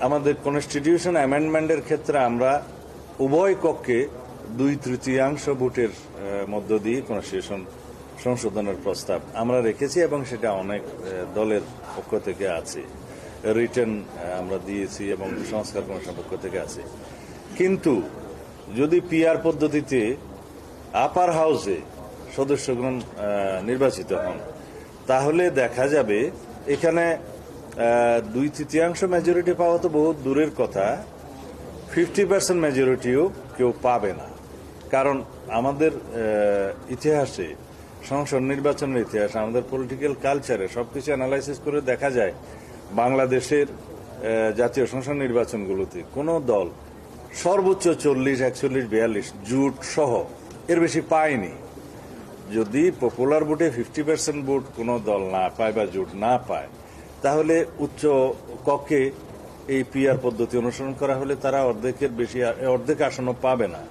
আমাদের কনস্টিটিউশন অ্যামেন্ডমেন্টের ক্ষেত্রে আমরা উভয় কক্ষে 2/3 ভোটের মধ্য দিয়ে কনস্টিটিউশন সংশোধনের প্রস্তাব আমরা রেখেছি এবং সেটা অনেক দলের পক্ষ থেকে আছে, রিটার্ন আমরা দিয়েছি এবং সংস্কার কমিশনের পক্ষ থেকে আছে। কিন্তু যদি পিআর পদ্ধতিতে আপার হাউসে সদস্যগণ নির্বাচিত হন, তাহলে দেখা যাবে এখানে 2/3 মেজরিটি পাওয়া তো বহুত দূরের কথা, 50% মেজরিটিও কেউ পাবে না। কারণ আমাদের ইতিহাসে, সংসদ নির্বাচনের ইতিহাসে, আমাদের পলিটিক্যাল কালচারে সবকিছু অ্যানালাইসিস করে দেখা যায় বাংলাদেশের জাতীয় সংসদ নির্বাচনগুলোতে কোনো দল সর্বোচ্চ 40, 41, 42 জোট সহ এর বেশি পায়নি। যদি পপুলার ভোটে 50% ভোট কোনো দল না পায় বা জোট না পায়, তাহলে উচ্চ কক্ষে এই পিআর পদ্ধতি অনুসরণ করা হলে তারা অর্ধেক আসনও পাবে না।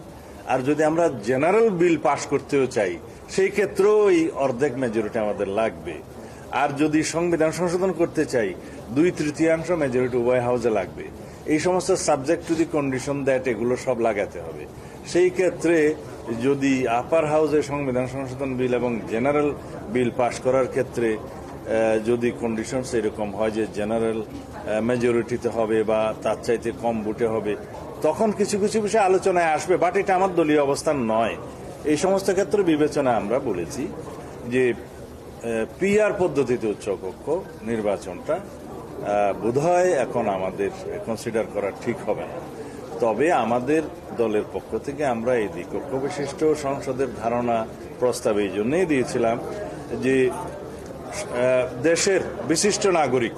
আর যদি আমরা জেনারেল বিল পাশ করতেও চাই, সেই ক্ষেত্রেও এই অর্ধেক মেজরিটি আমাদের লাগবে। আর যদি সংবিধান সংশোধন করতে চাই, 2/3 মেজরিটি উভয় হাউসে লাগবে। এই সমস্ত subject to the condition that এগুলো সব লাগাতে হবে। সেই ক্ষেত্রে যদি আপার হাউসে সংবিধান সংশোধন বিল এবং জেনারেল বিল পাশ করার ক্ষেত্রে যদি কন্ডিশনস এরকম হয় যে জেনারেল মেজরিটিতে হবে বা তার চাইতে কম ভোটে হবে, তখন কিছু কিছু বিষয় আলোচনায় আসবে। বাট এটা আমার দলীয় অবস্থান নয়। এই সমস্ত ক্ষেত্রে বিবেচনা আমরা বলেছি যে পিআর পদ্ধতিতে উচ্চকক্ষ নির্বাচনটা বোধহয় এখন আমাদের কনসিডার করা ঠিক হবে না। তবে আমাদের দলের পক্ষ থেকে আমরা এই দ্বিকক্ষ বিশিষ্ট সংসদের ধারণা প্রস্তাব এই জন্যই দিয়েছিলাম যে দেশের বিশিষ্ট নাগরিক,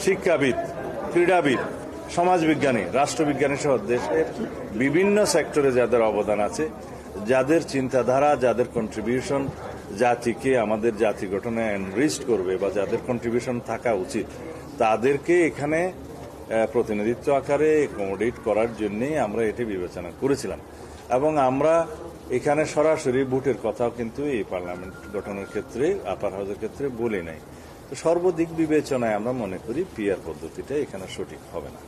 শিক্ষাবিদ, ক্রীড়াবিদ, সমাজবিজ্ঞানী, রাষ্ট্রবিজ্ঞানী সহ দেশের বিভিন্ন সেক্টরে যাদের অবদান আছে, যাদের চিন্তাধারা, যাদের কন্ট্রিবিউশন জাতিকে, আমাদের জাতি গঠনে এনরিচড করবে বা যাদের কন্ট্রিবিউশন থাকা উচিত, তাদেরকে এখানে প্রতিনিধিত্ব আকারে অ্যাকোমোডেট করার জন্যই আমরা এটি বিবেচনা করেছিলাম। এবং আমরা এখানে সরাসরি ভোটের কথাও কিন্তু এই পার্লামেন্ট গঠনের ক্ষেত্রে, আপার হাউসের ক্ষেত্রে বলি নাই। সর্বদিক বিবেচনায় আমরা মনে করি পিআর পদ্ধতিটা এখানে সঠিক হবে না।